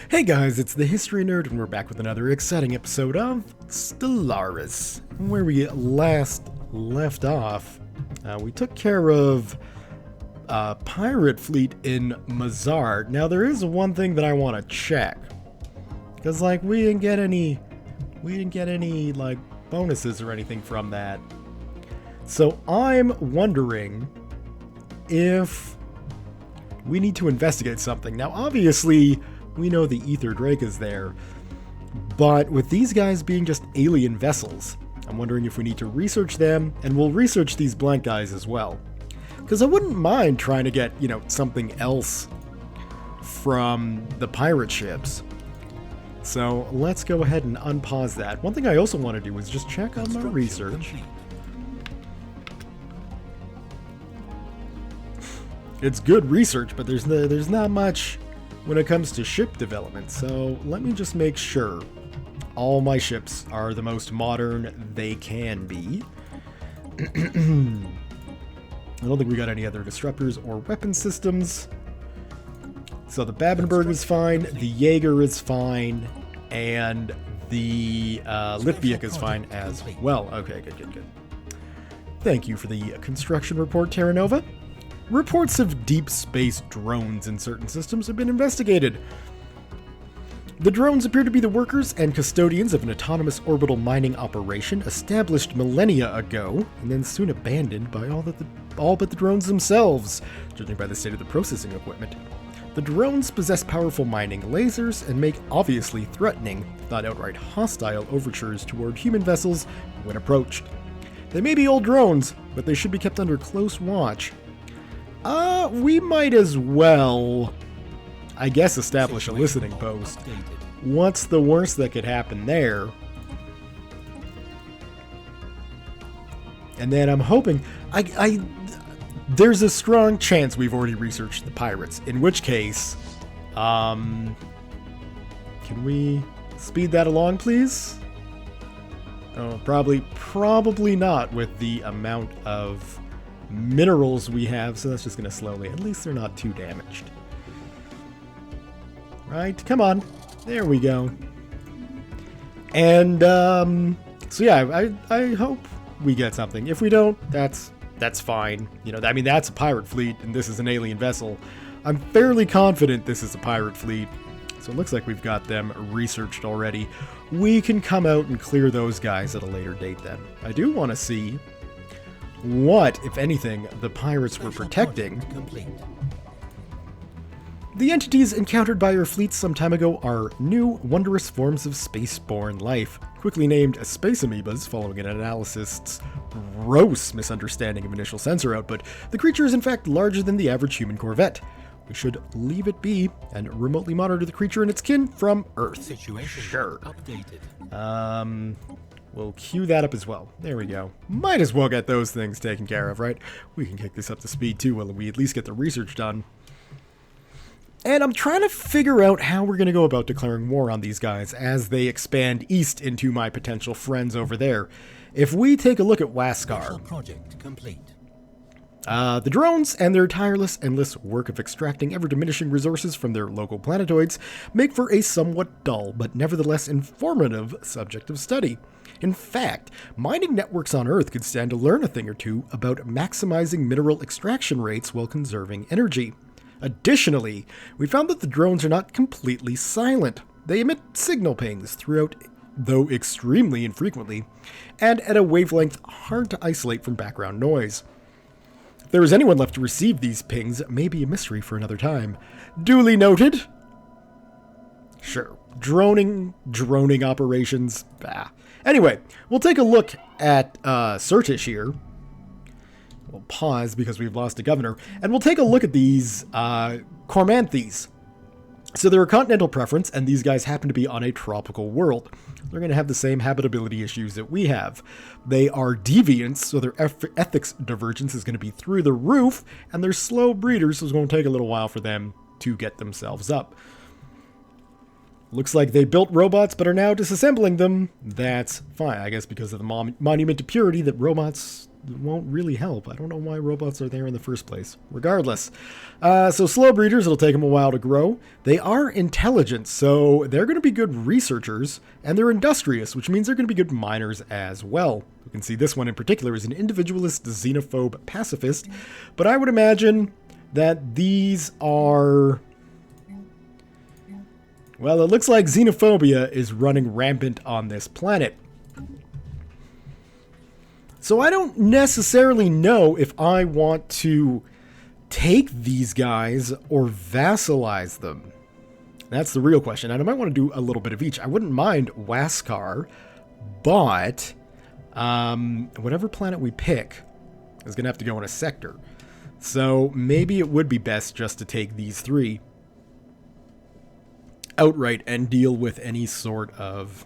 Hey guys, it's the History Nerd, and we're back with another exciting episode of Stellaris. Where we last left off, we took care of a pirate fleet in Mazar. Now there is one thing that I want to check, because we didn't get any like bonuses or anything from that. So I'm wondering if we need to investigate something. Now obviously we know the Ether Drake is there, but with these guys being just alien vessels, I'm wondering if we need to research them, and we'll research these blank guys as well. Because I wouldn't mind trying to get, something else from the pirate ships. So let's go ahead and unpause that. One thing I also want to do is just check on my research. It's good research, but there's not much when it comes to ship development, so let me just make sure all my ships are the most modern they can be. I don't think we got any other disruptors or weapon systems. So the Babenberg is fine, the Jaeger is fine, and the Litviak is fine as well. Okay, good. Thank you for the construction report, Terranova. Reports of deep space drones in certain systems have been investigated. The drones appear to be the workers and custodians of an autonomous orbital mining operation established millennia ago, and then soon abandoned by all but the drones themselves, judging by the state of the processing equipment. The drones possess powerful mining lasers and make obviously threatening, if not outright hostile, overtures toward human vessels when approached. They may be old drones, but they should be kept under close watch. We might as well, I guess, establish a listening post. What's the worst that could happen there? And then I'm hoping, there's a strong chance we've already researched the pirates, in which case, can we speed that along, please? Oh, probably not with the amount of minerals we have, so that's just going to slowly, at least they're not too damaged. Right, come on, there we go. And so yeah, I hope we get something. If we don't, that's fine. That's a pirate fleet and this is an alien vessel. I'm fairly confident this is a pirate fleet, so it looks like we've got them researched already. We can come out and clear those guys at a later date then. I do want to see what, if anything, the pirates were protecting. The entities encountered by our fleet some time ago are new, wondrous forms of space-borne life, quickly named as space amoebas following an analyst's gross misunderstanding of initial sensor output. The creature is in fact larger than the average human corvette. We should leave it be and remotely monitor the creature and its kin from Earth. Situation sure. Updated. We'll queue that up as well. There we go. Might as well get those things taken care of, right? We can kick this up to speed too while we at least get the research done. And I'm trying to figure out how we're going to go about declaring war on these guys as they expand east into my potential friends over there. If we take a look at Waskar, Project complete. The drones and their tireless, endless work of extracting ever-diminishing resources from their local planetoids make for a somewhat dull but nevertheless informative subject of study. In fact, mining networks on Earth could stand to learn a thing or two about maximizing mineral extraction rates while conserving energy. Additionally, we found that the drones are not completely silent. They emit signal pings throughout, though extremely infrequently, and at a wavelength hard to isolate from background noise. If there is anyone left to receive these pings, it may be a mystery for another time. Duly noted. Sure. Droning operations. Anyway, we'll take a look at Surtish here. We'll pause because we've lost a governor. And we'll take a look at these Cormanthes. So they're a continental preference, and these guys happen to be on a tropical world. They're going to have the same habitability issues that we have. They are deviants, so their ethics divergence is going to be through the roof, and they're slow breeders, so it's going to take a little while for them to get themselves up. Looks like they built robots but are now disassembling them. That's fine, I guess, because of the monument to purity that robots won't really help. I don't know why robots are there in the first place. Regardless. So slow breeders, it'll take them a while to grow. They are intelligent, so they're going to be good researchers, and they're industrious, which means they're going to be good miners as well. You can see this one in particular is an individualist, xenophobe, pacifist, but I would imagine that these are... Well, it looks like xenophobia is running rampant on this planet. So I don't necessarily know if I want to take these guys or vassalize them. That's the real question. And I might want to do a little bit of each. I wouldn't mind Waskar, but whatever planet we pick is going to have to go in a sector. So maybe it would be best just to take these three outright and deal with any sort of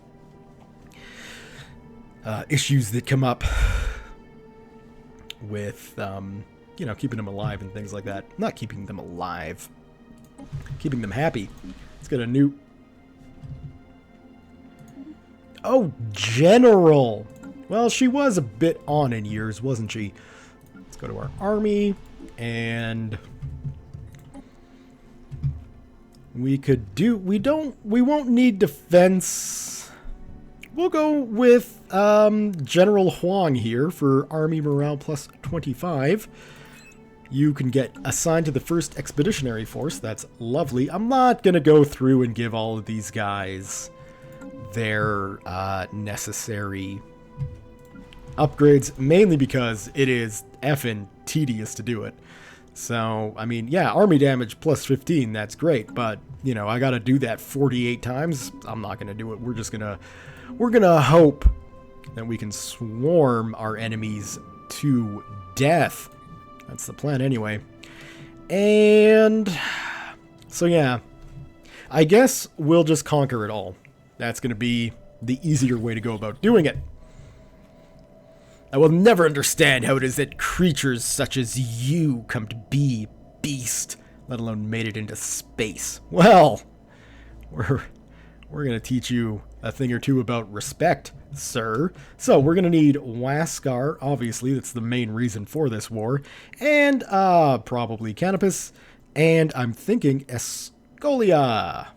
issues that come up with, you know, keeping them alive and things like that. Not keeping them alive, keeping them happy. Let's get a new... Oh, General! Well, she was a bit on in years, wasn't she? Let's go to our army, and... we could do... we won't need defense. We'll go with General Huang here for Army Morale plus 25. You can get assigned to the 1st Expeditionary Force. That's lovely. I'm not going to go through and give all of these guys their necessary upgrades, mainly because it is effing tedious to do it. So, I mean, yeah, army damage plus 15, that's great, but, you know, I gotta do that 48 times. I'm not gonna do it. We're gonna hope that we can swarm our enemies to death. That's the plan anyway. And so, yeah, I guess we'll just conquer it all. That's gonna be the easier way to go about doing it. I will never understand how it is that creatures such as you come to be, beast, let alone made it into space. Well, we're going to teach you a thing or two about respect, sir. So we're going to need Waskar, obviously, that's the main reason for this war, and probably Canopus, and I'm thinking Escolia.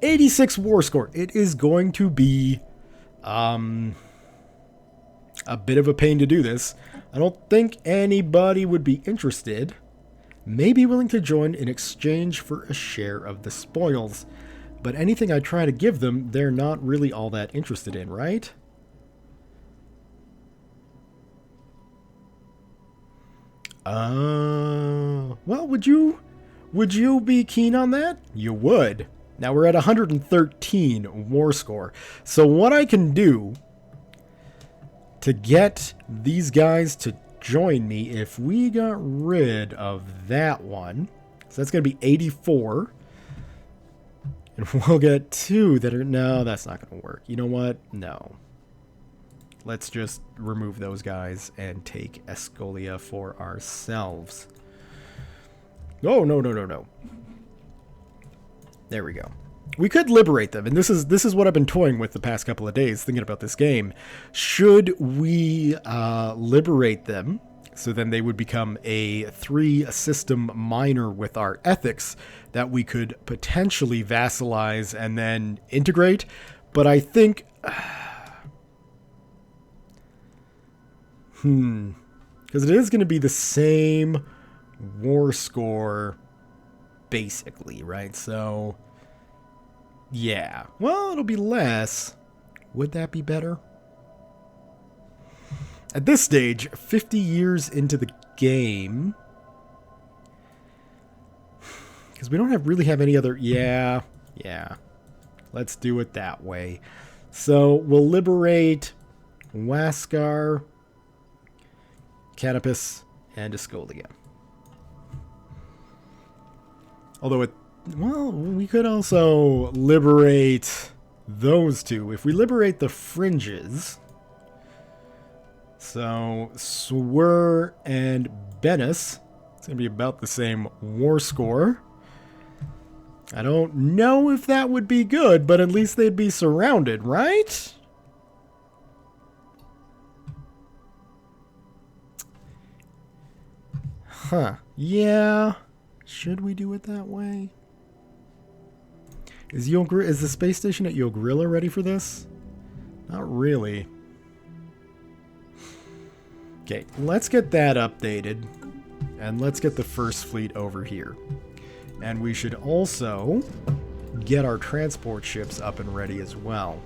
86 war score. It is going to be a bit of a pain to do this. I don't think anybody would be interested. Maybe willing to join in exchange for a share of the spoils. But anything I try to give them, they're not really all that interested in, right? Well, would you be keen on that? You would. Now we're at 113 war score. So what I can do to get these guys to join me, if we got rid of that one, so that's going to be 84. And we'll get 2 that are... No, that's not going to work. You know what? No. Let's just remove those guys and take Escolia for ourselves. Oh, no. There we go. We could liberate them, and this is what I've been toying with the past couple of days, thinking about this game. Should we liberate them, so then they would become a 3-system miner with our ethics that we could potentially vassalize and then integrate? But I think... because it is going to be the same war score... basically, right? So, yeah. Well, it'll be less. Would that be better? At this stage, 50 years into the game, because we don't really have any other... Yeah. Let's do it that way. So, we'll liberate Waskar, Canopus, and Escolia. Although we could also liberate those two. If we liberate the fringes, so Swir and Bennis, it's going to be about the same war score. I don't know if that would be good, but at least they'd be surrounded, right? Huh. Yeah. Should we do it that way? Is the space station at Yogrilla ready for this? Not really. Okay, let's get that updated. And let's get the first fleet over here. And we should also get our transport ships up and ready as well.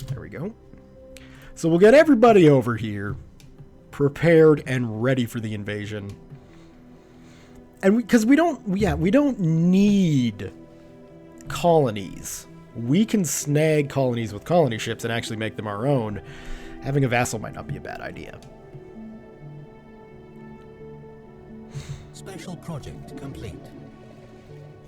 There we go. So we'll get everybody over here prepared and ready for the invasion. And because we don't need colonies. We can snag colonies with colony ships and actually make them our own. Having a vassal might not be a bad idea. Special project complete.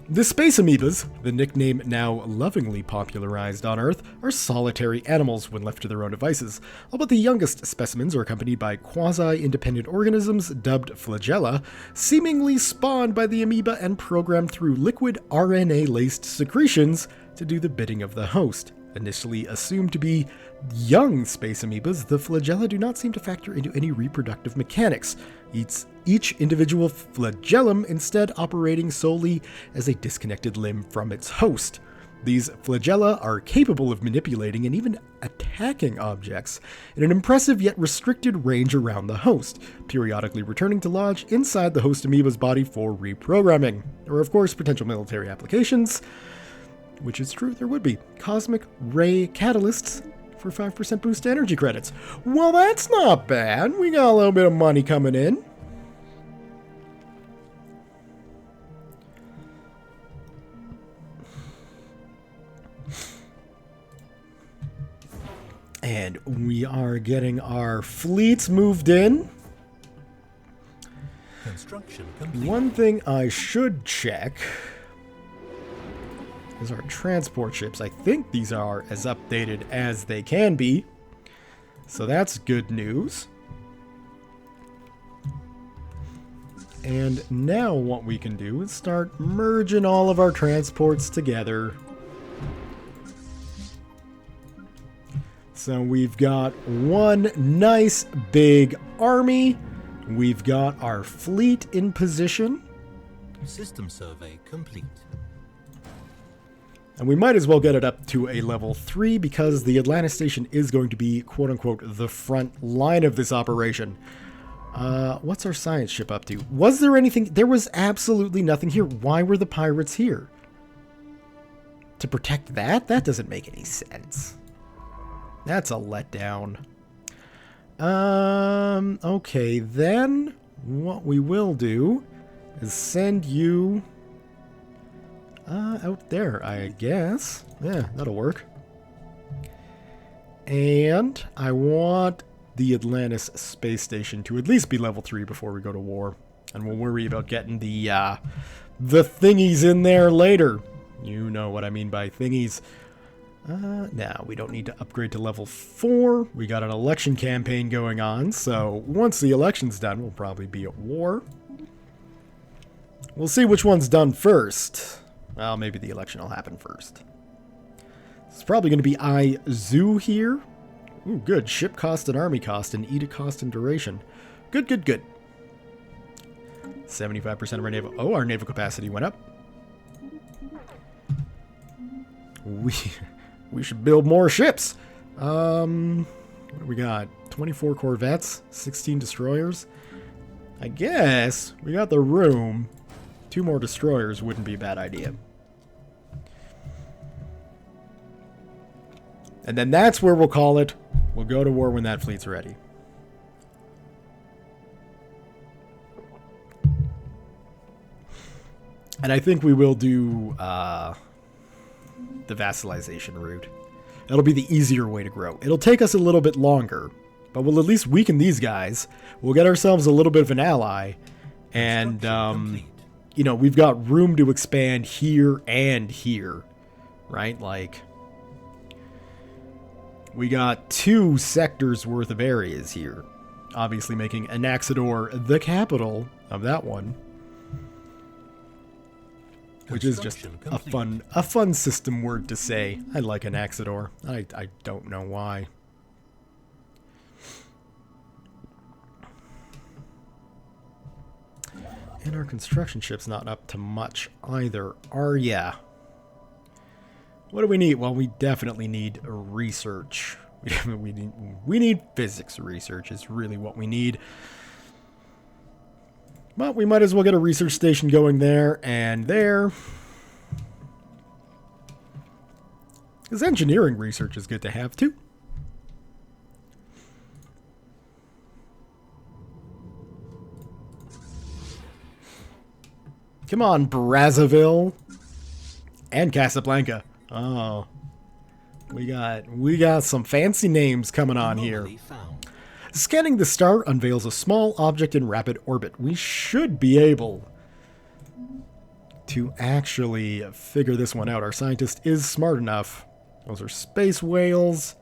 The space amoebas, the nickname now lovingly popularized on Earth, are solitary animals when left to their own devices, although the youngest specimens are accompanied by quasi-independent organisms dubbed flagella, seemingly spawned by the amoeba and programmed through liquid RNA-laced secretions to do the bidding of the host. Initially assumed to be young space amoebas, the flagella do not seem to factor into any reproductive mechanics, each individual flagellum instead operating solely as a disconnected limb from its host. These flagella are capable of manipulating and even attacking objects in an impressive yet restricted range around the host, periodically returning to lodge inside the host amoeba's body for reprogramming. There are, of course, potential military applications, which is true, there would be. Cosmic ray catalysts for 5% boost to energy credits. Well, that's not bad. We got a little bit of money coming in. And we are getting our fleets moved in. Construction complete. One thing I should check is our transport ships. I think these are as updated as they can be. So that's good news. And now what we can do is start merging all of our transports together. So we've got one nice big army. We've got our fleet in position. System survey complete. And we might as well get it up to a level 3 because the Atlantis station is going to be, quote-unquote, the front line of this operation. What's our science ship up to? Was there anything? There was absolutely nothing here. Why were the pirates here? To protect that? That doesn't make any sense. That's a letdown. Okay, then what we will do is send you out there, I guess. Yeah, that'll work. And I want the Atlantis space station to at least be level 3 before we go to war. And we'll worry about getting the thingies in there later. You know what I mean by thingies. Now, we don't need to upgrade to level 4. We got an election campaign going on, so once the election's done, we'll probably be at war. We'll see which one's done first. Well, maybe the election will happen first. It's probably going to be Zoo here. Ooh, good. Ship cost and army cost and edict cost and duration. Good, good, good. 75% of our naval... Oh, our naval capacity went up. We should build more ships. What do we got? 24 corvettes, 16 destroyers. I guess we got the room. 2 more destroyers wouldn't be a bad idea. And then that's where we'll call it. We'll go to war when that fleet's ready. And I think we will do the vassalization route. It'll be the easier way to grow. It'll take us a little bit longer, but we'll at least weaken these guys. We'll get ourselves a little bit of an ally. And, you know, we've got room to expand here and here, right? Like, we got 2 sectors worth of areas here. Obviously making Anaxador the capital of that one. Which is just a fun system word to say. I like Anaxador. I don't know why. And our construction ship's not up to much either, are ya? What do we need? Well, we definitely need research. We need physics research is really what we need. But we might as well get a research station going there and there. Because engineering research is good to have too. Come on, Brazzaville and Casablanca. Oh, we got some fancy names coming on here. Anomaly found. Scanning the star unveils a small object in rapid orbit. We should be able to actually figure this one out. Our scientist is smart enough. Those are space whales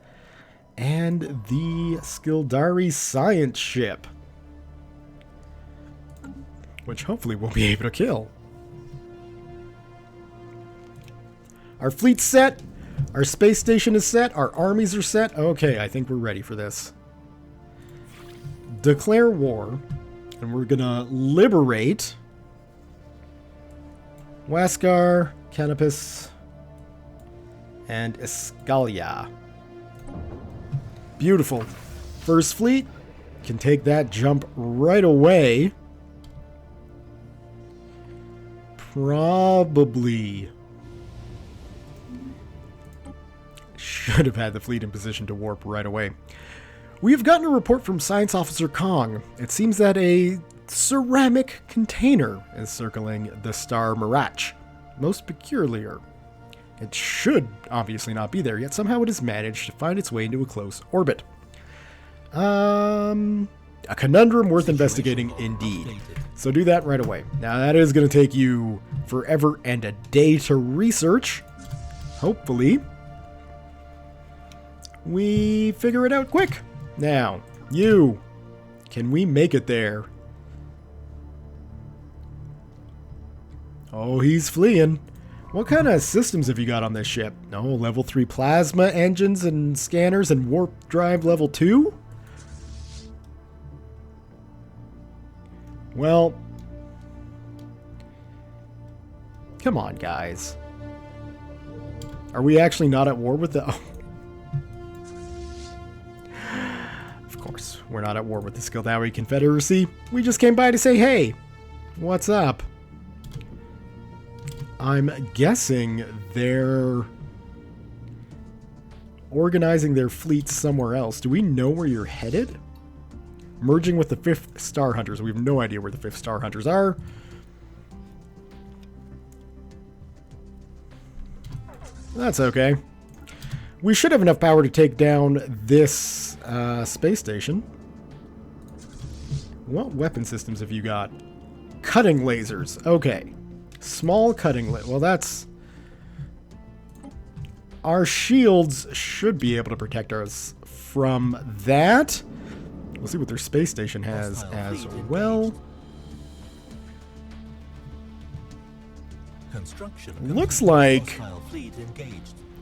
and the Stellaris science ship, which hopefully we'll be able to kill. Our fleet's set. Our space station is set. Our armies are set. Okay, I think we're ready for this. Declare war. And we're gonna liberate Huascar, Canopus, and Escalia. Beautiful. First fleet can take that jump right away. Probably should have had the fleet in position to warp right away. We have gotten a report from Science Officer Kong. It seems that a ceramic container is circling the star Mirach. Most peculiar. It should obviously not be there, yet somehow it has managed to find its way into a close orbit. A conundrum worth investigating indeed. So do that right away. Now that is going to take you forever and a day to research. Hopefully we figure it out quick. Now, you. Can we make it there? Oh, he's fleeing. What kind of systems have you got on this ship? Oh, level 3 plasma engines and scanners and warp drive level 2? Well, come on, guys. Are we actually not at war with the... Oh. Of course, we're not at war with the Stellaris Confederacy. We just came by to say, hey, what's up? I'm guessing they're organizing their fleet somewhere else. Do we know where you're headed? Merging with the 5th Star Hunters. We have no idea where the 5th Star Hunters are. That's okay. We should have enough power to take down this space station. What weapon systems have you got? Cutting lasers. Okay. Small cutting lasers. Well, that's... Our shields should be able to protect us from that. We'll see what their space station has as well. Looks like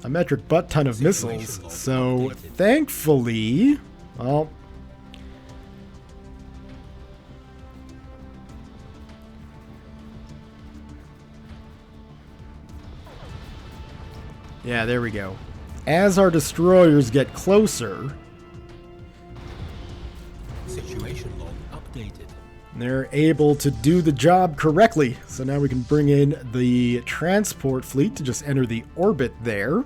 a metric butt ton of missiles. So, thankfully... Well... Yeah, there we go. As our destroyers get closer... Situation log updated. They're able to do the job correctly. So now we can bring in the transport fleet to just enter the orbit there.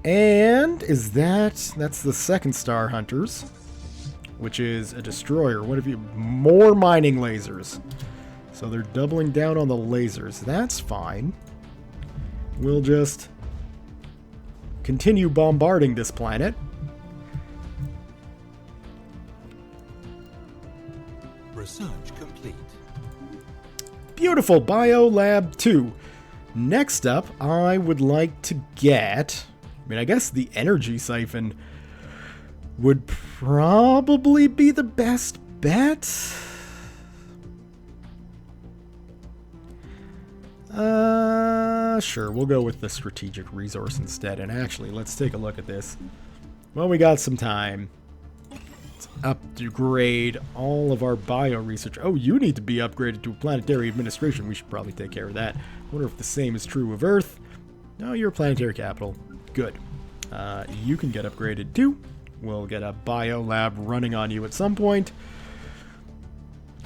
And is that's the 2nd Star Hunters, which is a destroyer. What have you? More mining lasers. So they're doubling down on the lasers. That's fine. We'll just continue bombarding this planet. Research complete. Beautiful. Biolab 2. Next up, I would like to get... I mean, I guess the energy siphon would probably be the best bet. Sure, we'll go with the strategic resource instead. And actually, let's take a look at this. Well, we got some time. Let's upgrade all of our bio research. Oh, you need to be upgraded to planetary administration. We should probably take care of that. I wonder if the same is true of Earth. No, you're a planetary capital. Good. You can get upgraded too. We'll get a bio lab running on you at some point.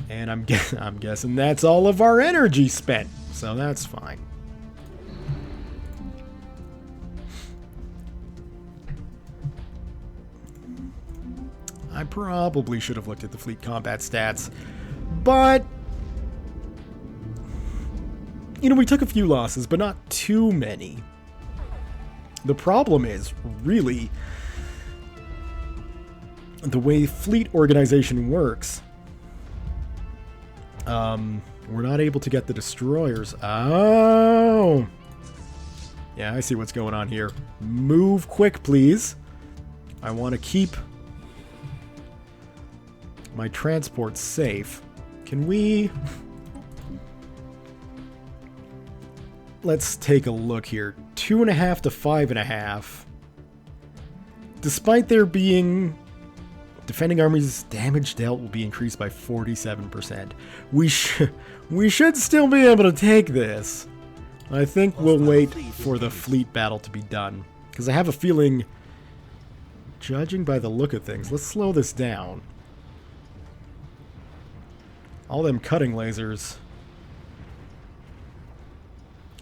And I'm guessing that's all of our energy spent. So that's fine. I probably should have looked at the fleet combat stats, but you know, we took a few losses, but not too many. The problem is really the way fleet organization works. We're not able to get the destroyers. Oh! Yeah, I see what's going on here. Move quick, please. I want to keep my transport safe. Can we... Let's take a look here. 2.5 to 5.5. Despite there being... Defending armies' damage dealt will be increased by 47%. We should still be able to take this. I think we'll wait for the fleet battle to be done. Because I have a feeling, judging by the look of things, let's slow this down. All them cutting lasers.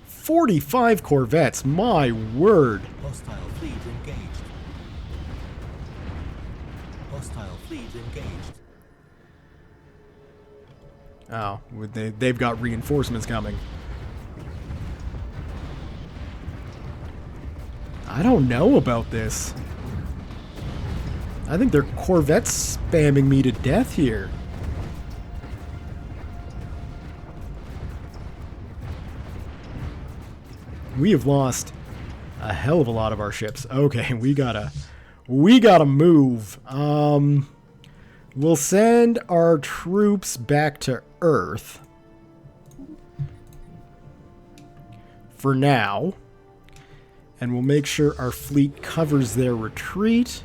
45 corvettes, my word. Hostile fleet engaged. Hostile fleet engaged. Oh, they've got reinforcements coming. I don't know about this. I think they're corvettes spamming me to death here. We have lost a hell of a lot of our ships. Okay, we gotta move. We'll send our troops back to Earth for now, and we'll make sure our fleet covers their retreat.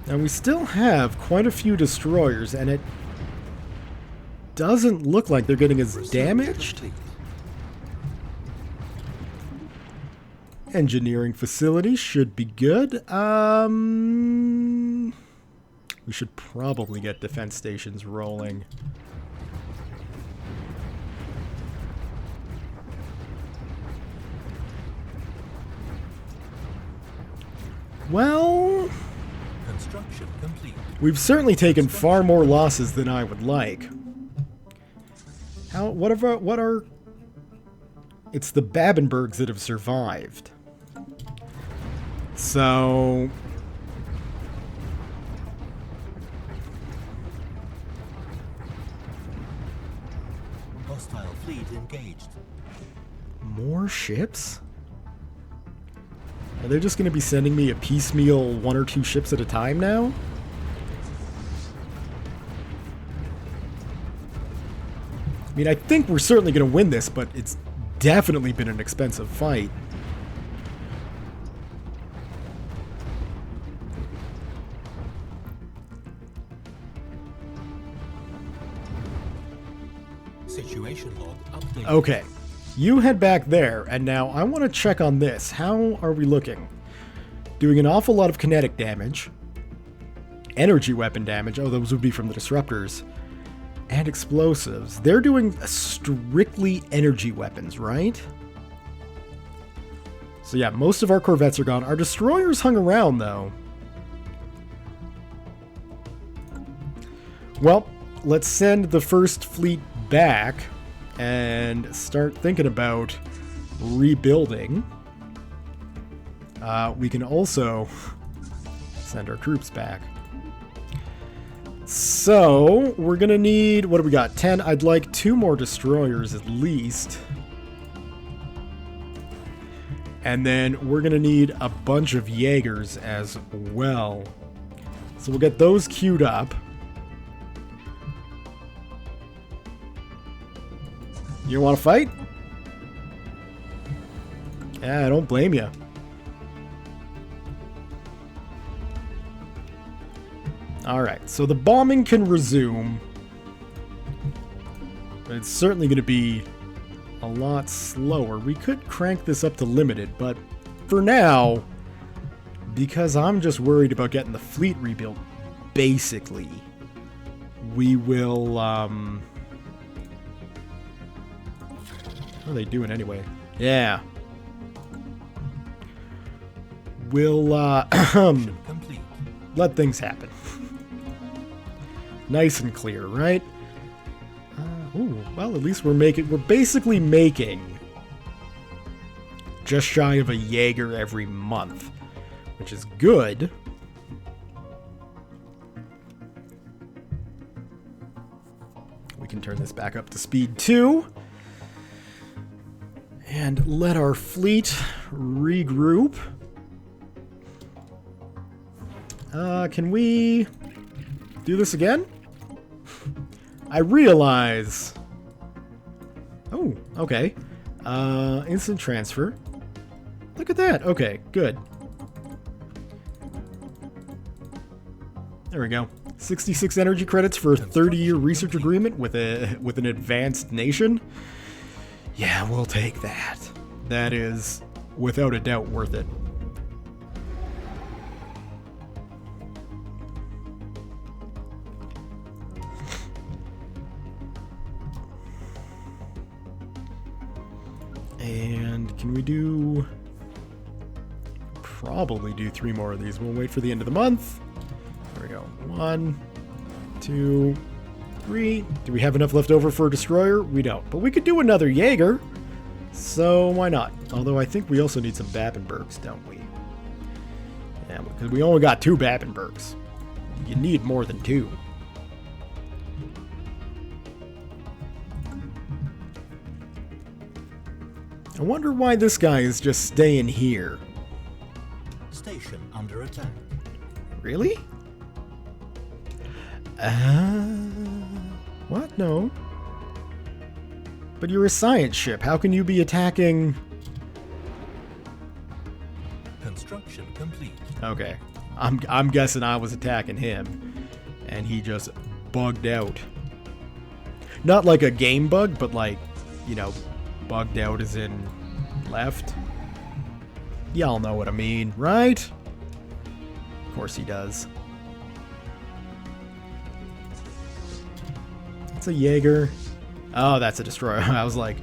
And we still have quite a few destroyers, and it doesn't look like they're getting as damaged. Engineering facility should be good. We should probably get defense stations rolling. Well, Construction complete. we've certainly taken far more losses than I would like. What are... It's the Babenbergs that have survived. So... Hostile fleet engaged. More ships? Are they just going to be sending me a piecemeal 1 or 2 ships at a time now? I mean, I think we're certainly going to win this, but it's definitely been an expensive fight. Situation log updated. Okay, you head back there, and now I want to check on this. How are we looking? Doing an awful lot of kinetic damage. Energy weapon damage. Oh, those would be from the disruptors. And explosives. They're doing strictly energy weapons, right? So yeah, most of our corvettes are gone. Our destroyers hung around, though. Well, let's send the first fleet back and start thinking about rebuilding. We can also send our troops back. So, we're gonna need, what do we got, 10? I'd like 2 more destroyers at least. And then we're gonna need a bunch of Jaegers as well. So we'll get those queued up. You wanna fight? Yeah, I don't blame you. Alright, so the bombing can resume. But it's certainly going to be a lot slower. We could crank this up to limited, but for now, because I'm just worried about getting the fleet rebuilt, basically, we will, how are they doing anyway? Yeah. We'll, Complete. let things happen. Nice and clear, right? Ooh, well, at least we're basically making just shy of a Jaeger every month, which is good. We can turn this back up to speed 2 and let our fleet regroup. Can we do this again? I realize... Oh, okay. Instant transfer. Look at that. Okay, good. There we go. 66 energy credits for a 30-year research agreement with an advanced nation. Yeah, we'll take that. That is, without a doubt, worth it. And can we do... Probably do 3 more of these. We'll wait for the end of the month. There we go. 1, 2, 3. Do we have enough left over for a destroyer? We don't. But we could do another Jaeger. So why not? Although I think we also need some Babenbergs, don't we? Yeah, because we only got 2 Babenbergs. You need more than 2. I wonder why this guy is just staying here. Station under attack. Really? What? No. But you're a science ship. How can you be attacking... Construction complete. Okay. I'm guessing I was attacking him. And he just bugged out. Not like a game bug, but like, you know, bugged out as in left. Y'all know what I mean, right? Of course he does. It's a Jaeger. Oh, that's a destroyer. I was like,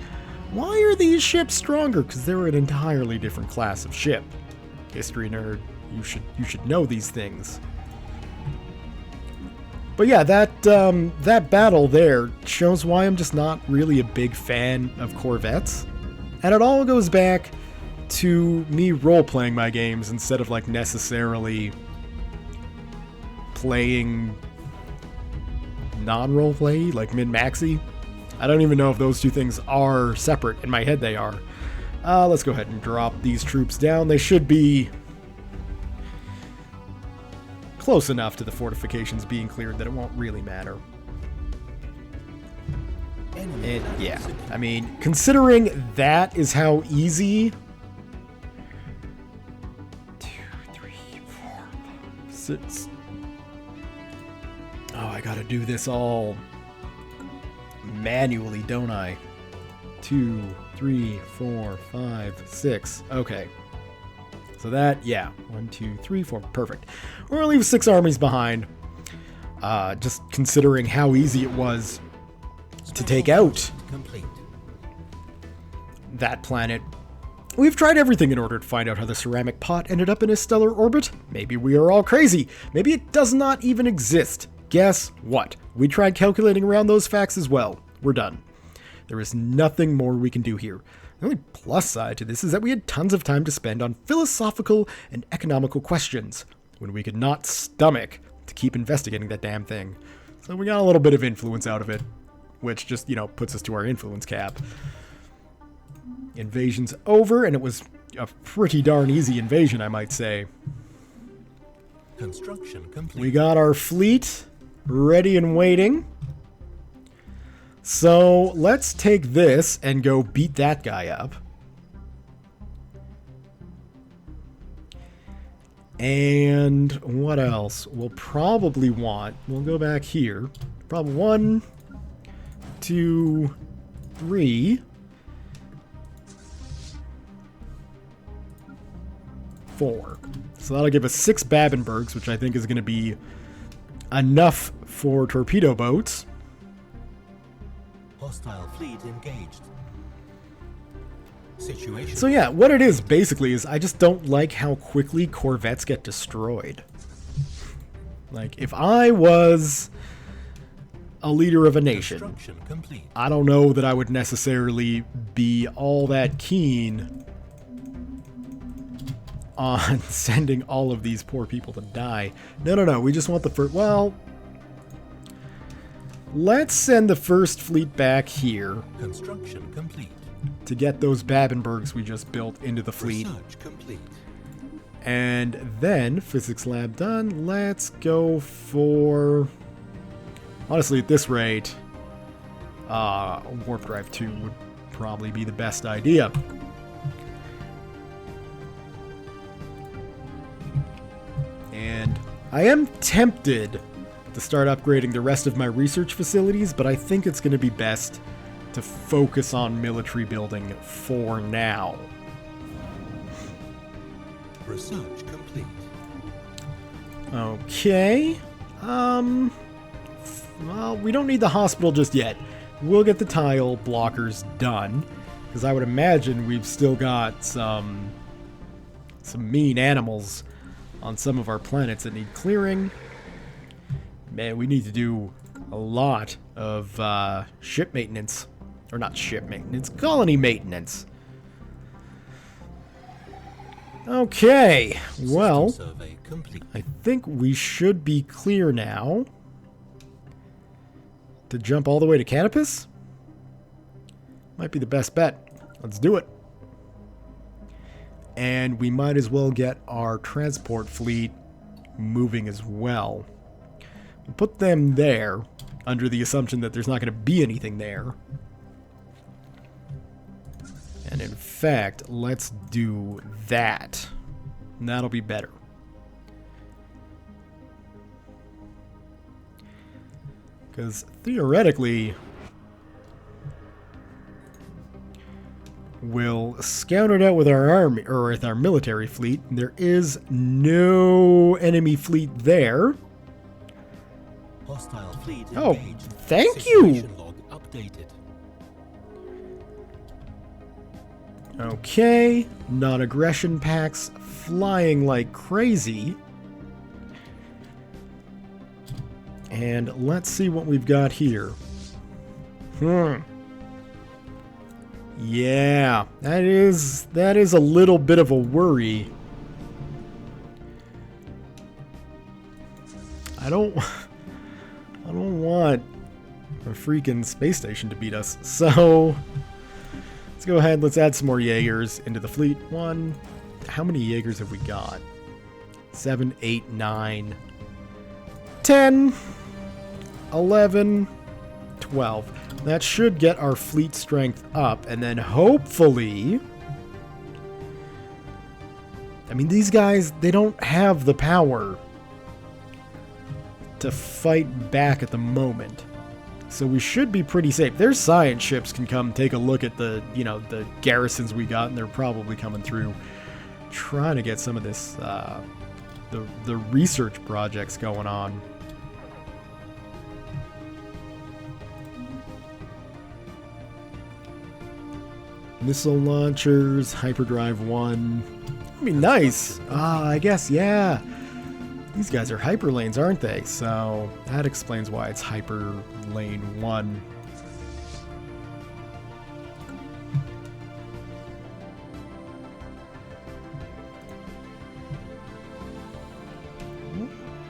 why are these ships stronger? Because they're an entirely different class of ship. History nerd, you should know these things. But yeah, that battle there shows why I'm just not really a big fan of Corvettes. And it all goes back to me role-playing my games instead of like necessarily playing non-roleplay, like min-maxy. I don't even know if those two things are separate. In my head they are. Let's go ahead and drop these troops down. They should be close enough to the fortifications being cleared that it won't really matter. And yeah, I mean, considering that is how easy... 2, 3, 4, 5, 6... Oh, I gotta do this all manually, don't I? 2, 3, 4, 5, 6. Okay. So that, yeah. 1, 2, 3, 4. Perfect. We're gonna leave 6 armies behind. Just considering how easy it was to take out that planet. We've tried everything in order to find out how the ceramic pot ended up in a stellar orbit. Maybe we are all crazy. Maybe it does not even exist. Guess what? We tried calculating around those facts as well. We're done. There is nothing more we can do here. The only plus side to this is that we had tons of time to spend on philosophical and economical questions, when we could not stomach to keep investigating that damn thing. So we got a little bit of influence out of it, which just, you know, puts us to our influence cap. Invasion's over, and it was a pretty darn easy invasion, I might say. Construction complete. We got our fleet ready and waiting. So let's take this and go beat that guy up. And what else? We'll probably want, we'll go back here. Probably 1, 2, 3, 4. So that'll give us 6 Babenbergs, which I think is going to be enough for torpedo boats. Hostile fleet engaged. Situation. So yeah, what it is basically is I just don't like how quickly corvettes get destroyed. Like, if I was a leader of a nation, Construction complete. I don't know that I would necessarily be all that keen on sending all of these poor people to die. No, we just want the first... Well, let's send the first fleet back here Construction complete. to get those Babenbergs we just built into the fleet. Research complete. And then, physics lab done, let's go for... Honestly, at this rate, warp drive 2 would probably be the best idea. And I am tempted to start upgrading the rest of my research facilities, but I think it's going to be best to focus on military building for now. Research complete. Okay. Well, we don't need the hospital just yet. We'll get the tile blockers done, because I would imagine we've still got some mean animals on some of our planets that need clearing. Man, we need to do a lot of ship maintenance. Or not ship maintenance, colony maintenance. Okay, well, Survey complete. I think we should be clear now to jump all the way to Canopus. Might be the best bet. Let's do it. And we might as well get our transport fleet moving as well. We'll put them there under the assumption that there's not going to be anything there. And in fact, let's do that. That'll be better. Because theoretically, we'll scout it out with our army, or with our military fleet. There is no enemy fleet there. Hostile fleet Oh, engaged. thank you. Situation log updated. Okay, non-aggression packs flying like crazy. And let's see what we've got here. Yeah, that is a little bit of a worry. I don't want a freaking space station to beat us. So let's go ahead, let's add some more Jaegers into the fleet. How many Jaegers have we got? 7, 8, 9, 10, 11, 12. That should get our fleet strength up, and then hopefully... I mean, these guys, they don't have the power to fight back at the moment. So we should be pretty safe. Their science ships can come take a look at the, the garrisons we got, and they're probably coming through trying to get some of this, the research projects going on. Missile launchers, hyperdrive 1. I mean, nice. I guess, yeah. These guys are hyperlanes, aren't they? So that explains why it's hyper lane 1.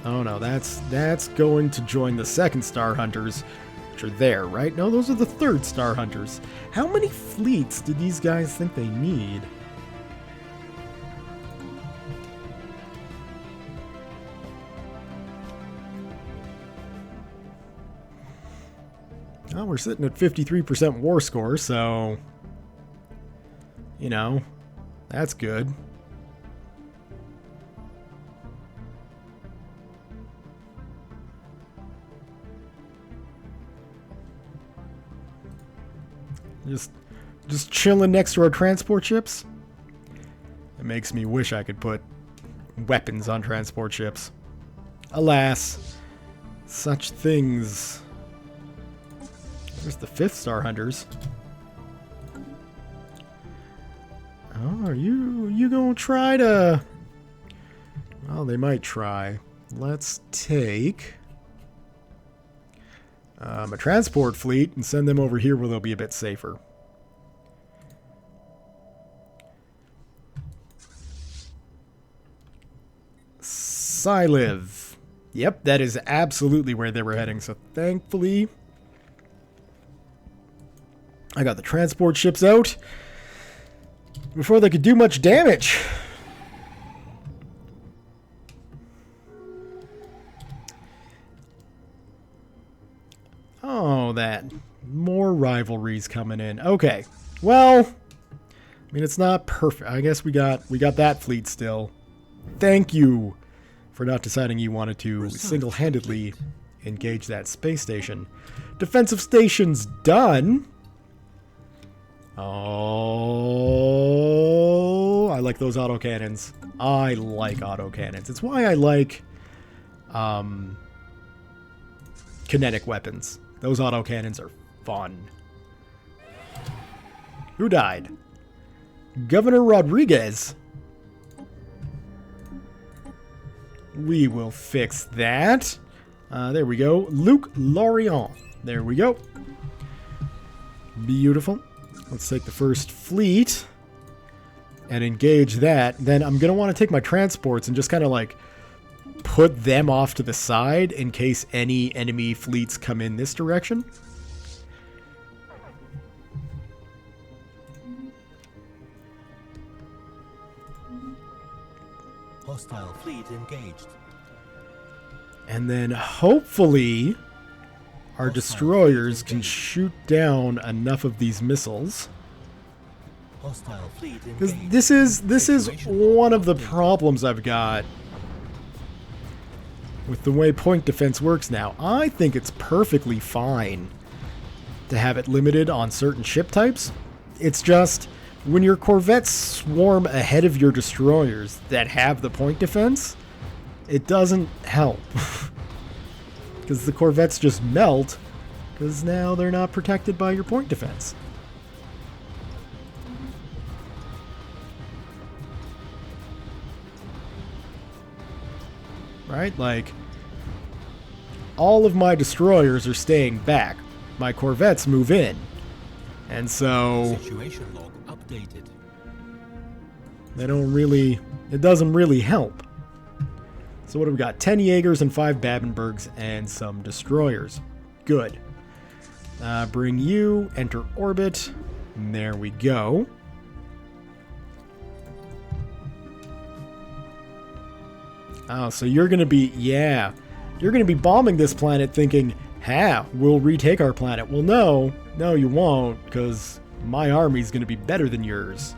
Oh no, that's going to join the second Star Hunters, which are there, right? No, those are the third Star Hunters. How many fleets do these guys think they need? Well, we're sitting at 53% war score, so, that's good. Just chilling next to our transport ships. It makes me wish I could put weapons on transport ships. Alas, such things. There's the 5th Star Hunters. Oh, are you gonna try to... Well, they might try. Let's take a transport fleet and send them over here where they'll be a bit safer. Syliv. Yep, that is absolutely where they were heading, so thankfully I got the transport ships out before they could do much damage. Oh, that. More rivalries coming in. Okay. Well, I mean, it's not perfect. I guess we got that fleet still. Thank you for not deciding you wanted to single-handedly engage that space station. Defensive station's done. Oh, I like those autocannons. I like autocannons. It's why I like kinetic weapons. Those autocannons are fun. Who died? Governor Rodriguez. We will fix that. There we go. Luke Lorient. There we go. Beautiful. Let's take the first fleet and engage that. Then I'm going to want to take my transports and just kind of like put them off to the side in case any enemy fleets come in this direction. Hostile fleet engaged. And then hopefully our destroyers can shoot down enough of these missiles. Hostile fleet Because engaged. this is one of the problems I've got with the way point defense works now. I think it's perfectly fine to have it limited on certain ship types. It's just when your corvettes swarm ahead of your destroyers that have the point defense, it doesn't help. Because the corvettes just melt, because now they're not protected by your point defense. Right? Like, all of my destroyers are staying back. My corvettes move in. And so Situation log updated. they don't really, it doesn't really help. So what do we got? 10 Jaegers and 5 Babenbergs and some destroyers. Good. Bring you, enter orbit. And there we go. Oh, so you're going to be, yeah. You're going to be bombing this planet thinking, we'll retake our planet. Well, no, you won't, because my army's going to be better than yours.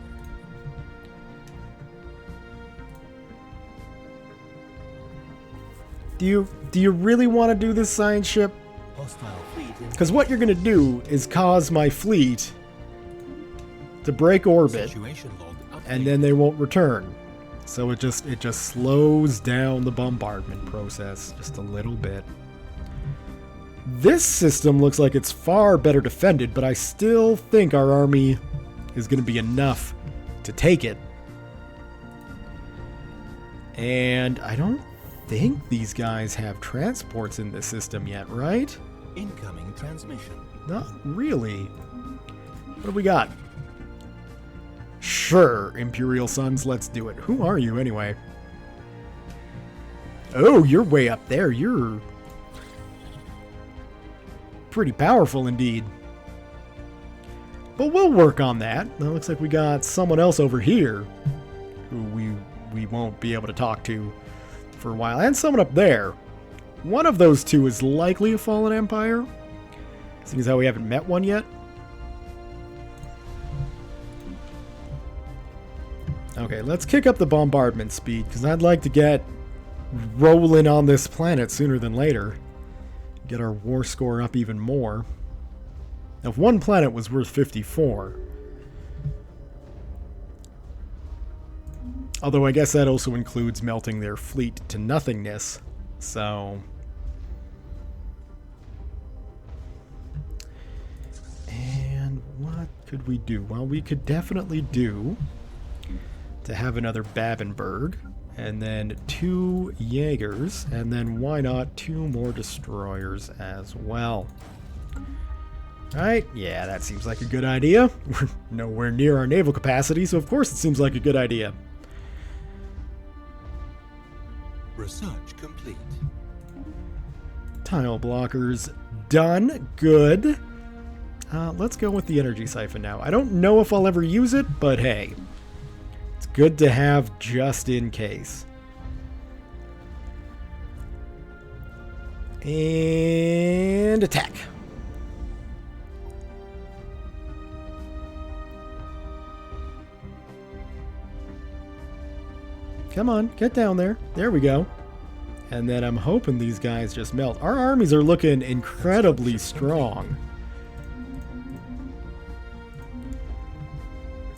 Do you really want to do this science ship? Hostile fleet Because what you're going to do is cause my fleet to break orbit, Situation log updated. and then they won't return. So it just slows down the bombardment process just a little bit. This system looks like it's far better defended, but I still think our army is going to be enough to take it. And I don't think these guys have transports in this system yet, right? Incoming transmission. Not really. What do we got? Sure, Imperial Sons, let's do it. Who are you, anyway? Oh, you're way up there. You're pretty powerful indeed. But we'll work on that. It looks like we got someone else over here who we won't be able to talk to for a while. And someone up there. One of those two is likely a fallen empire, seeing as how we haven't met one yet. Okay, let's kick up the bombardment speed, because I'd like to get rolling on this planet sooner than later. Get our war score up even more. If one planet was worth 54. Although I guess that also includes melting their fleet to nothingness. So... And what could we do? Well, we could definitely do to have another Babenberg, and then 2 Jaegers, and then why not 2 more destroyers as well. Right? Yeah, that seems like a good idea. We're nowhere near our naval capacity, so of course it seems like a good idea. Research complete. Tile blockers done. Good. Let's go with the energy siphon now. I don't know if I'll ever use it, but hey. It's good to have just in case. And attack. Come on, get down there. There we go. And then I'm hoping these guys just melt. Our armies are looking incredibly strong.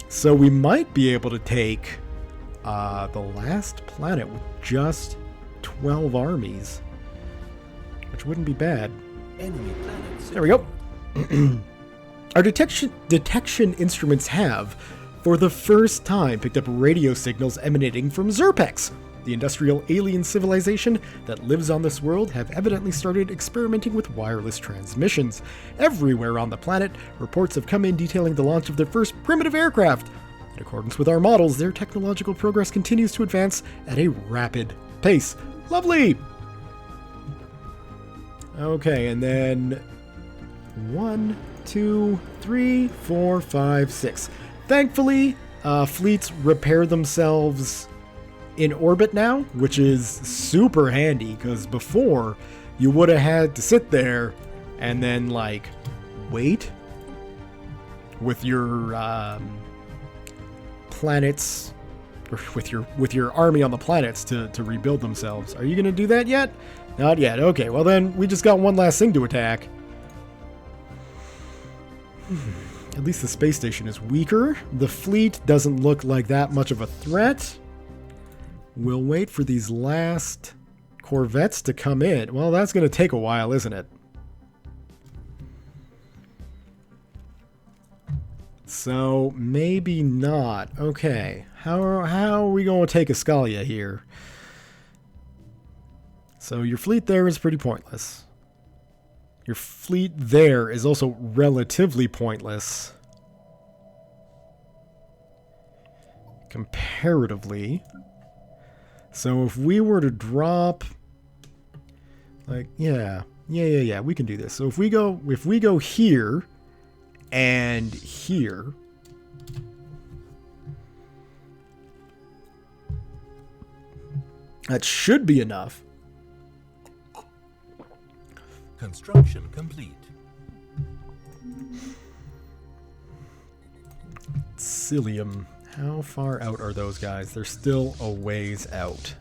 So we might be able to take the last planet with just 12 armies. Which wouldn't be bad. Enemy planet. There we go. Our detection instruments have, for the first time, picked up radio signals emanating from Zerpex. The industrial alien civilization that lives on this world have evidently started experimenting with wireless transmissions. Everywhere on the planet, reports have come in detailing the launch of their first primitive aircraft. In accordance with our models, their technological progress continues to advance at a rapid pace. Lovely! Okay, and then 1, 2, 3, 4, 5, 6. Thankfully, fleets repair themselves in orbit now, which is super handy, because before you would have had to sit there and then like wait with your planets, or with your army on the planets to rebuild themselves. Are you gonna do that yet? Not yet. Okay, well then we just got one last thing to attack. At least the space station is weaker. The fleet doesn't look like that much of a threat. We'll wait for these last corvettes to come in. Well, that's going to take a while, isn't it? So, maybe not. Okay. How are we going to take Escalia here? So, your fleet there is pretty pointless. Your fleet there is also relatively pointless. Comparatively. So if we were to drop, like, yeah, we can do this. So if we go here and here, that should be enough. Construction complete. Cilium. How far out are those guys? They're still a ways out.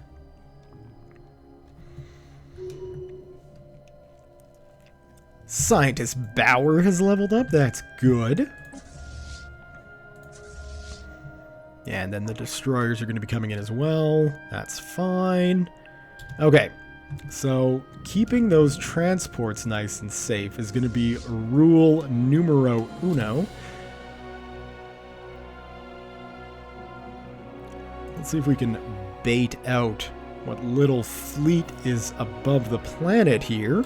Scientist Bauer has leveled up. That's good. Yeah, and then the destroyers are going to be coming in as well. That's fine. Okay. So, keeping those transports nice and safe is going to be rule numero uno. Let's see if we can bait out what little fleet is above the planet here.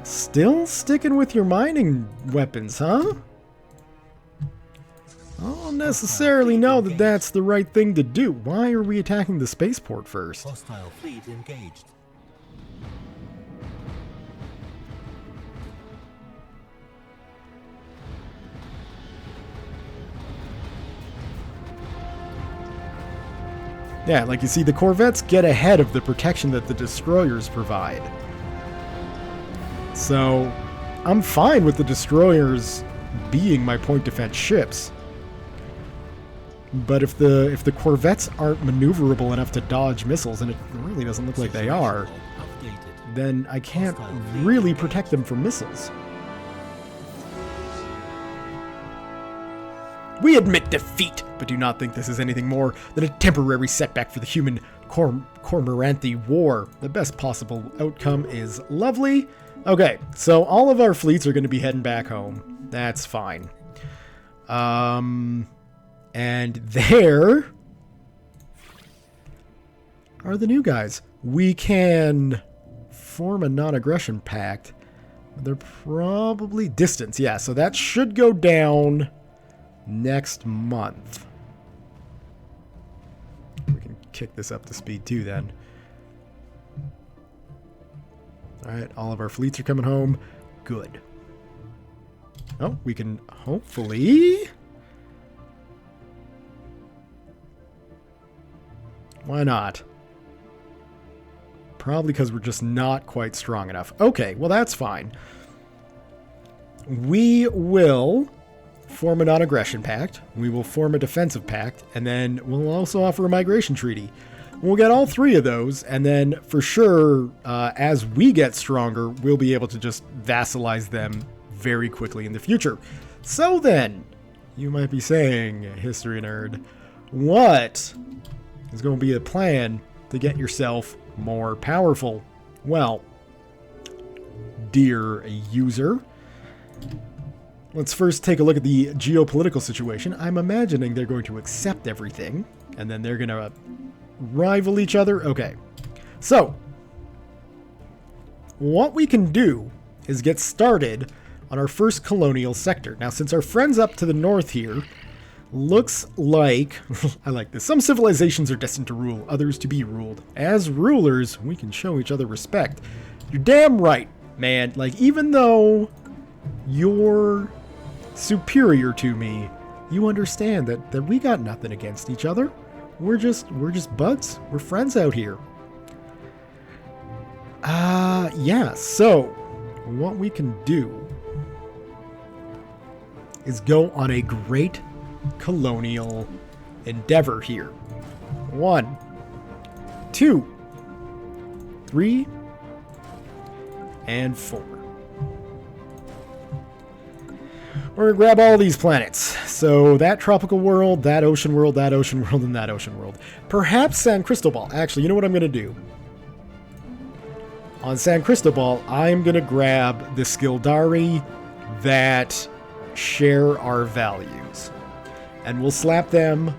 Still sticking with your mining weapons, huh? I don't necessarily know that that's the right thing to do. Why are we attacking the spaceport first? Hostile fleet engaged. Yeah, like you see, the corvettes get ahead of the protection that the destroyers provide. So, I'm fine with the destroyers being my point defense ships. But if the corvettes aren't maneuverable enough to dodge missiles, and it really doesn't look like they are, then I can't really protect them from missiles. We admit defeat, but do not think this is anything more than a temporary setback for the human Cormoranthy War. The best possible outcome is lovely. Okay, so all of our fleets are going to be heading back home. That's fine. And there are the new guys. We can form a non-aggression pact. They're probably distance. Yeah, so that should go down next month. We can kick this up to speed too then. Alright, all of our fleets are coming home. Good. Oh, we can hopefully... Why not? Probably because we're just not quite strong enough. Okay, well that's fine. We will form a non-aggression pact. We will form a defensive pact. And then we'll also offer a migration treaty. We'll get all three of those. And then for sure, as we get stronger, we'll be able to just vassalize them very quickly in the future. So then, you might be saying, history nerd, what is going to be a plan to get yourself more powerful? Well, dear user, let's first take a look at the geopolitical situation. I'm imagining they're going to accept everything, and then they're going to rival each other. Okay, so what we can do is get started on our first colonial sector. Now, since our friends up to the north here looks like, I like this, some civilizations are destined to rule, others to be ruled. As rulers, we can show each other respect. You're damn right, man. Like, even though you're superior to me, you understand that we got nothing against each other. We're just buds. We're friends out here. Yeah, so what we can do is go on a great colonial endeavor here. 1, 2, 3, and 4. We're going to grab all these planets. So that tropical world, that ocean world, that ocean world, and that ocean world. Perhaps San Cristobal. Actually, you know what I'm going to do? On San Cristobal, I'm going to grab the Skildari that share our values. And we'll slap them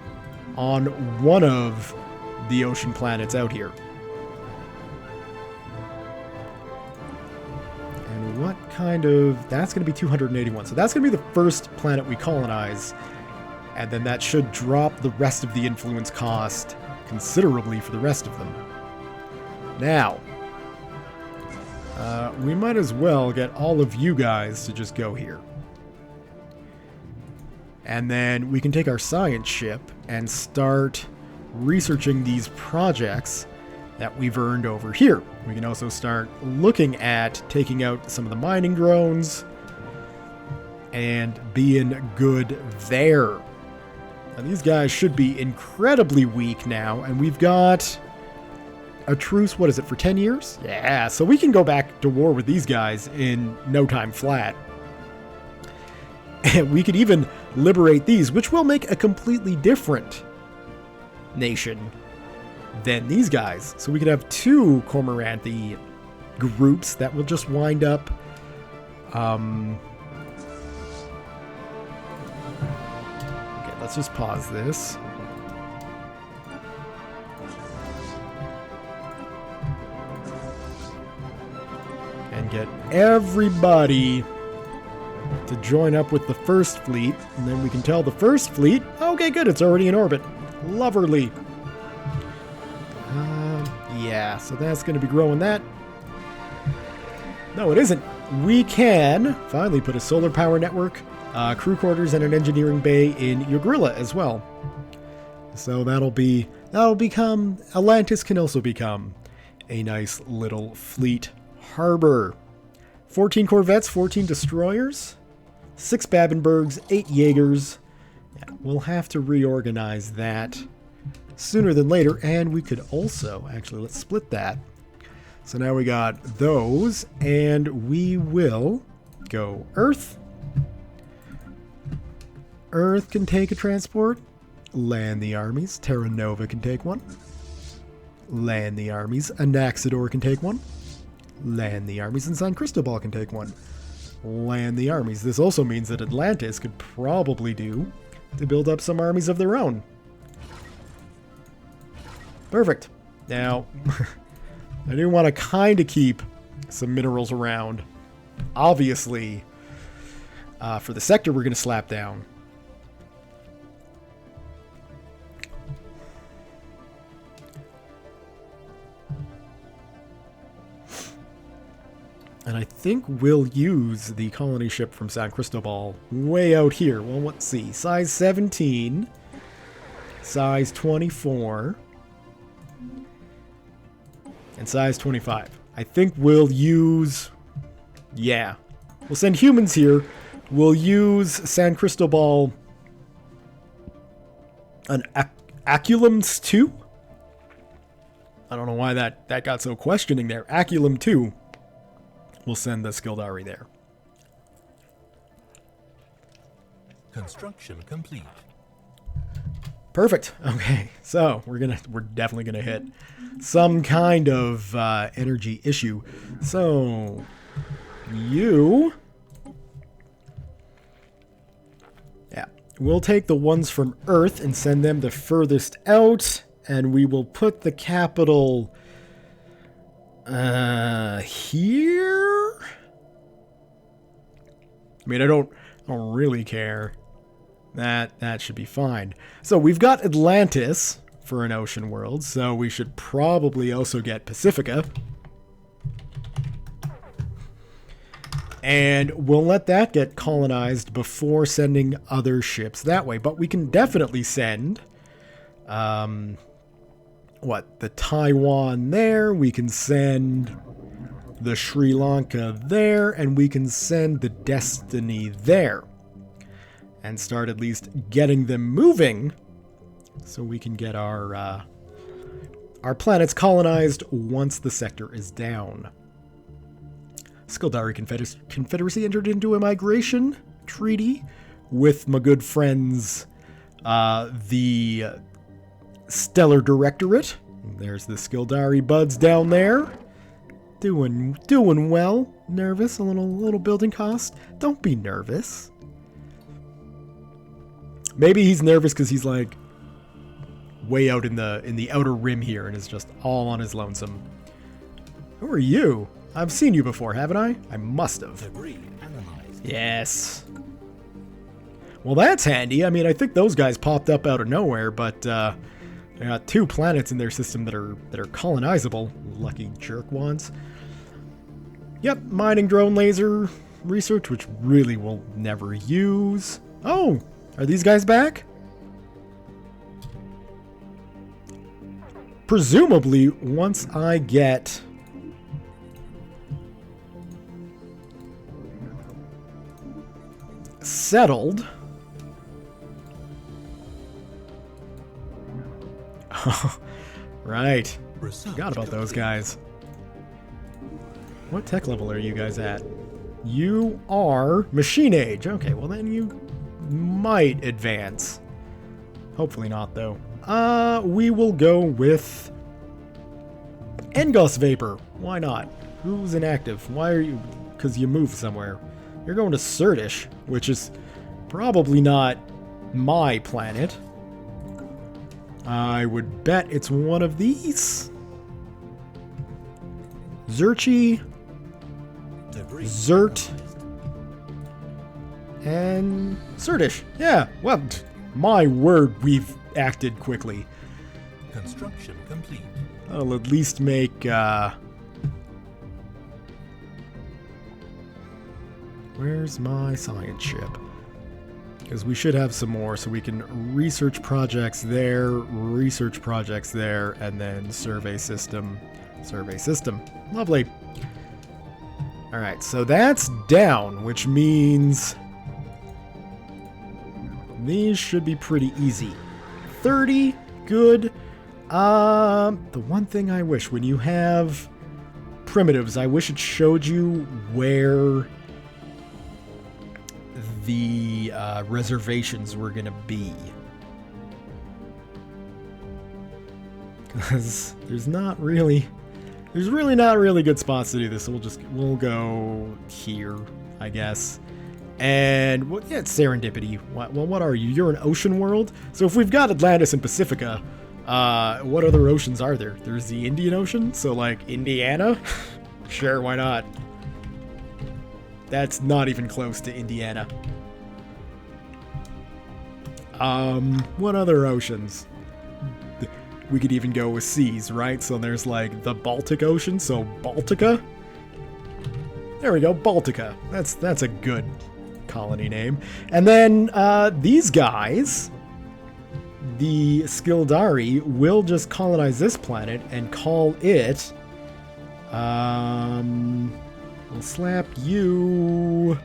on one of the ocean planets out here. And what kind of... That's going to be 281. So that's going to be the first planet we colonize. And then that should drop the rest of the influence cost considerably for the rest of them. Now, we might as well get all of you guys to just go here. And then we can take our science ship and start researching these projects that we've earned over here. We can also start looking at taking out some of the mining drones and being good there. Now these guys should be incredibly weak now, and we've got a truce, what is it, for 10 years? Yeah, so we can go back to war with these guys in no time flat. And we could even liberate these, which will make a completely different nation than these guys. So we could have 2 Cormoranthy groups that will just wind up okay, let's just pause this. And get everybody to join up with the first fleet, and then we can tell the first fleet, okay, good, it's already in orbit. Lovely. Yeah, so that's going to be growing that. No, it isn't. We can finally put a solar power network, crew quarters, and an engineering bay in Ugrilla as well. So that'll become, Atlantis can also become a nice little fleet harbor. 14 corvettes, 14 destroyers, 6 Babenbergs, 8 Jaegers. Yeah, we'll have to reorganize that sooner than later, and we could also, actually, let's split that. So now we got those, and we will go Earth, Earth can take a transport. Land the armies. Terra Nova can take one. Land the armies. Anaxidor can take one. Land the armies. And San Cristobal can take one. Land the armies. This also means that Atlantis could probably do to build up some armies of their own. Perfect. Now, I do want to kind of keep some minerals around. Obviously, for the sector we're going to slap down. And I think we'll use the colony ship from San Cristobal way out here. Well, let's see. Size 17. Size 24. And size 25. I think we'll use... Yeah. We'll send humans here. We'll use San Cristobal... An Aculums 2? I don't know why that got so questioning there. Aculum 2. We'll send the Skildari there. Construction complete. Perfect. Okay, so we're definitely gonna hit some kind of energy issue. So you, yeah, we'll take the ones from Earth and send them the furthest out, and we will put the capital here. I mean, I don't really care. That should be fine. So we've got Atlantis for an ocean world, so we should probably also get Pacifica. And we'll let that get colonized before sending other ships that way. But we can definitely send the Taiwan there, we can send the Sri Lanka there, and we can send the Destiny there. And start at least getting them moving so we can get our planets colonized once the sector is down. Skildari Confederacy entered into a migration treaty with my good friends, the Stellar Directorate. There's the Skildari buds down there. Doing well. Nervous, a little building cost. Don't be nervous. Maybe he's nervous because he's like way out in the outer rim here and is just all on his lonesome. Who are you? I've seen you before, haven't I? I must have. Debris analyzed. Yes. Well, that's handy. I mean, I think those guys popped up out of nowhere, but they got 2 planets in their system that are colonizable. Lucky jerkwads. Yep, mining drone laser research, which really we'll never use. Oh, are these guys back? Presumably, once I get settled. Right. Forgot about those guys. What tech level are you guys at? You are machine age. Okay, well then you might advance. Hopefully not, though. We will go with Engos Vapor. Why not? Who's inactive? Why are you... Because you moved somewhere. You're going to Surdish, which is probably not my planet. I would bet it's one of these. Zerchi, Zert, and Surdish. Yeah, well, my word, we've acted quickly. Construction complete. That'll at least make, where's my science ship? Because we should have some more, so we can research projects there, and then survey system. Lovely. Alright, so that's down, which means these should be pretty easy. 30, good. The one thing I wish, when you have primitives, I wish it showed you where the reservations were gonna be. Because there's really not really good spots to do this, so we'll go here, I guess. And, well, yeah, it's serendipity. Well, what are you? You're an ocean world? So if we've got Atlantis and Pacifica, what other oceans are there? There's the Indian Ocean, so, like, Indiana? Sure, why not? That's not even close to Indiana. What other oceans? We could even go with seas, right? So there's, like, the Baltic Ocean, so Baltica? There we go, Baltica. That's a good colony name. And then these guys, the Skildari, will just colonize this planet and call it we'll slap you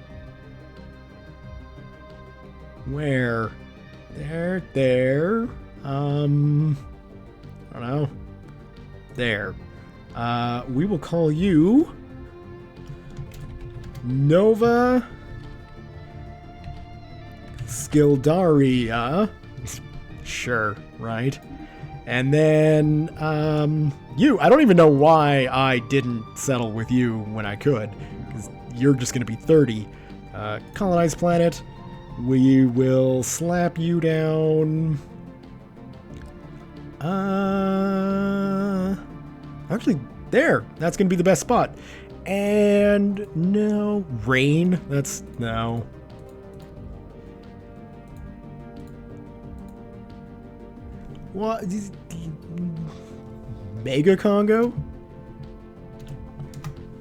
where? There. I don't know. There. We will call you Nova Skildaria. Sure, right? And then, you. I don't even know why I didn't settle with you when I could, because you're just going to be 30. Colonized planet. We will slap you down. Actually, there. That's going to be the best spot. And no, rain. That's no. What? Mega Congo?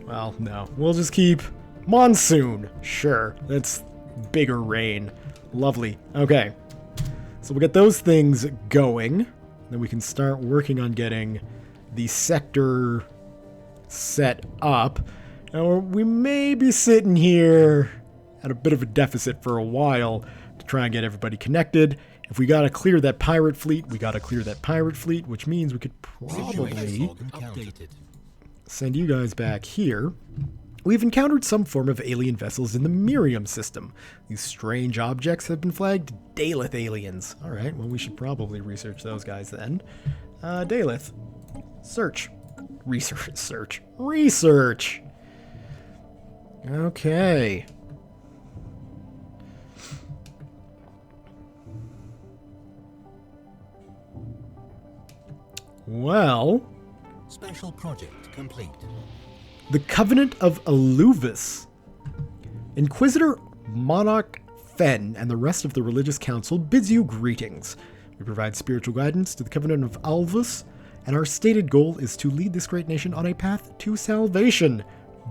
Well, no. We'll just keep monsoon. Sure. That's bigger rain. Lovely. Okay. So we'll get those things going. Then we can start working on getting the sector set up. Now, we may be sitting here at a bit of a deficit for a while to try and get everybody connected. If we gotta clear that pirate fleet, we gotta clear that pirate fleet, which means we could probably send you guys back here. We've encountered some form of alien vessels in the Miriam system. These strange objects have been flagged Daleth aliens. Alright, well we should probably research those guys then. Daleth. Search. Research. Research! Okay. Well, Special project complete. the Covenant of Aluvis. Inquisitor Monarch Fen and the rest of the religious council bids you greetings. We provide spiritual guidance to the Covenant of Alvus, and our stated goal is to lead this great nation on a path to salvation.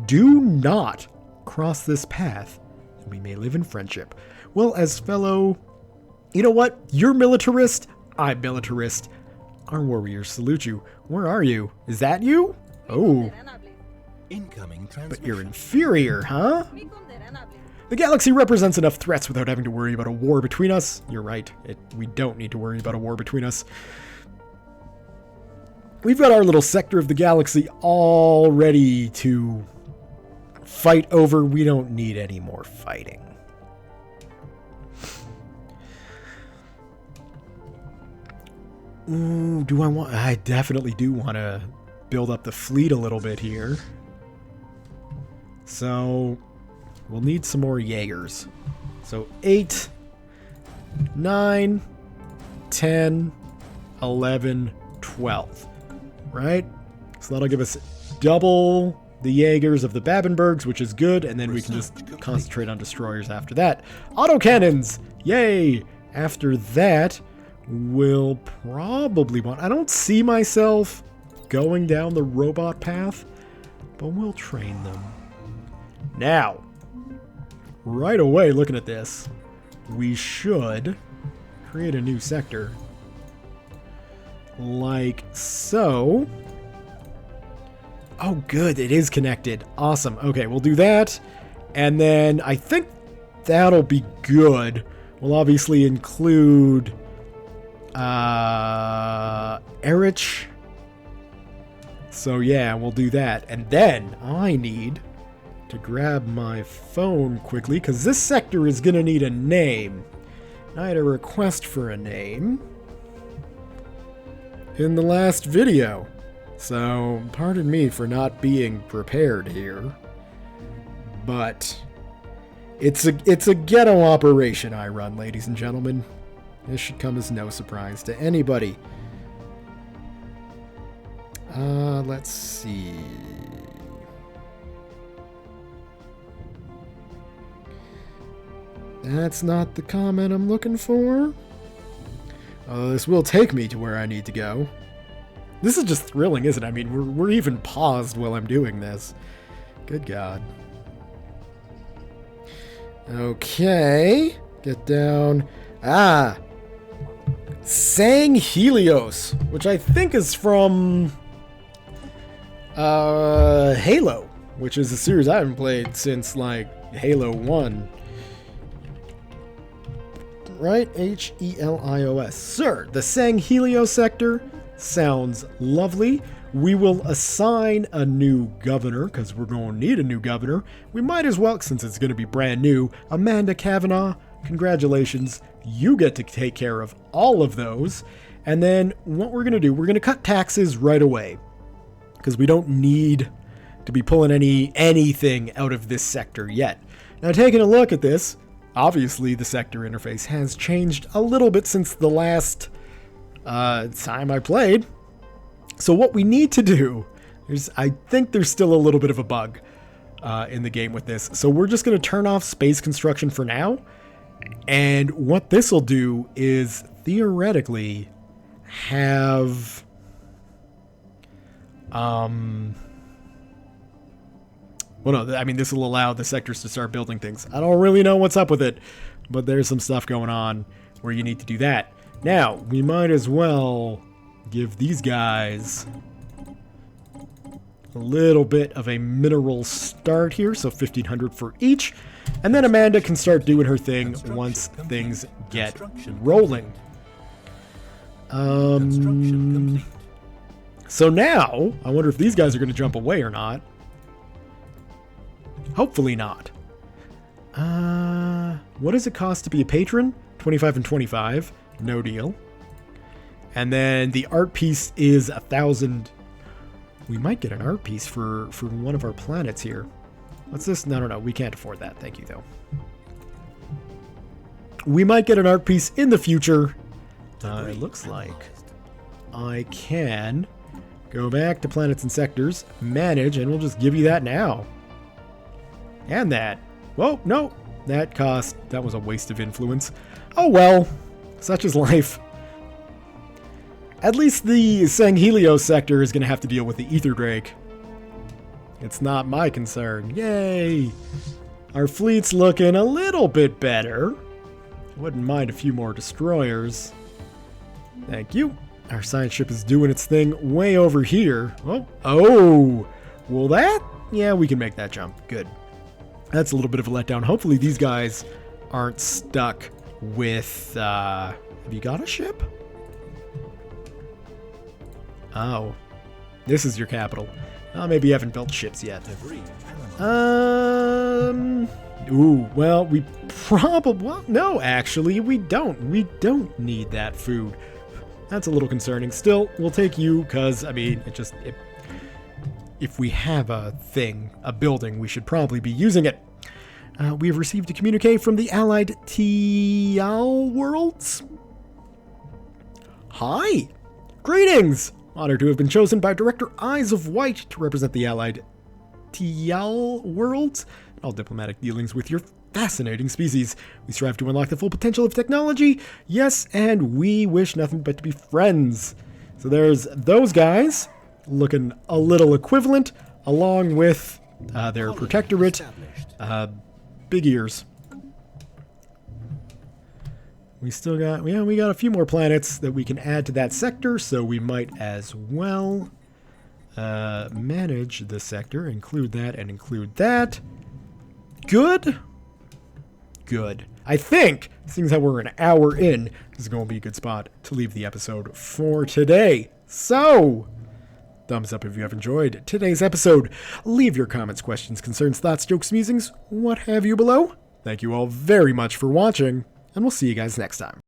Do not cross this path, and we may live in friendship. Well, as fellow... You know what? You're militarist, I'm militarist. Our warriors salute you. Where are you? Is that you? Oh. Incoming transmission. But you're inferior, huh? The galaxy represents enough threats without having to worry about a war between us. You're right. We don't need to worry about a war between us. We've got our little sector of the galaxy all ready to fight over. We don't need any more fighting. Ooh, I definitely do want to build up the fleet a little bit here. So, we'll need some more Jaegers. So, 8, 9, 10, 11, 12. Right? So that'll give us double the Jaegers of the Babenbergs, which is good, and then we can just concentrate on destroyers after that. Autocannons! Yay! After that, we'll probably want... I don't see myself going down the robot path, but we'll train them. Now, right away, looking at this, we should create a new sector. Like so. Oh, good. It is connected. Awesome. Okay, we'll do that. And then I think that'll be good. We'll obviously include Erich. So yeah, we'll do that. And then I need to grab my phone quickly, because this sector is going to need a name. I had a request for a name in the last video, so pardon me for not being prepared here. But it's a ghetto operation I run, ladies and gentlemen. This should come as no surprise to anybody. Let's see. That's not the comment I'm looking for. This will take me to where I need to go. This is just thrilling, isn't it? I mean, we're even paused while I'm doing this. Good God. Okay. Get down. Sang Helios, which I think is from Halo, which is a series I haven't played since, like, Halo 1. Right? Helios. Sir, the Sang Helios sector sounds lovely. We will assign a new governor, because we're going to need a new governor. We might as well, since it's going to be brand new. Amanda Kavanaugh, congratulations. You get to take care of all of those. And then what we're going to do, we're going to cut taxes right away, because we don't need to be pulling anything out of this sector yet. Now, taking a look at this, obviously the sector interface has changed a little bit since the last time I played. So what we need to do is, I think there's still a little bit of a bug in the game with this. So we're just going to turn off space construction for now. And what this will do is theoretically have well, no, I mean, this will allow the sectors to start building things. I don't really know what's up with it, but there's some stuff going on where you need to do that. Now, we might as well give these guys a little bit of a mineral start here, so 1,500 for each. And then Amanda can start doing her thing once things get rolling. So now, I wonder if these guys are going to jump away or not. Hopefully not. What does it cost to be a patron? 25 and 25. No deal. And then the art piece is 1,000. We might get an art piece for one of our planets here. What's this? No. We can't afford that. Thank you, though. We might get an art piece in the future. It looks like I can go back to planets and sectors, manage, and we'll just give you that now. And that. Whoa, no. That was a waste of influence. Oh well. Such is life. At least the Sang Helios sector is going to have to deal with the Ether Drake. It's not my concern. Yay! Our fleet's looking a little bit better. Wouldn't mind a few more destroyers. Thank you. Our science ship is doing its thing way over here. Oh! Well, that? Yeah, we can make that jump. Good. That's a little bit of a letdown. Hopefully these guys aren't stuck with... have you got a ship? Oh. This is your capital. Maybe you haven't built ships yet. Ooh, well, we probably... Well, no, actually, we don't. We don't need that food. That's a little concerning. Still, we'll take you, because, I mean, if we have a building, we should probably be using it. We have received a communique from the allied Tial worlds. Hi! Greetings! Honored to have been chosen by Director Eyes of White to represent the allied Tial worlds in all diplomatic dealings with your fascinating species. We strive to unlock the full potential of technology. Yes, and we wish nothing but to be friends. So there's those guys looking a little equivalent, along with their protectorate, big ears. We still got, we got a few more planets that we can add to that sector, so we might as well manage the sector, include that and include that. Good. Good. I think, seeing as how we're an hour in, this is going to be a good spot to leave the episode for today. So, thumbs up if you have enjoyed today's episode. Leave your comments, questions, concerns, thoughts, jokes, musings, what have you below. Thank you all very much for watching, and we'll see you guys next time.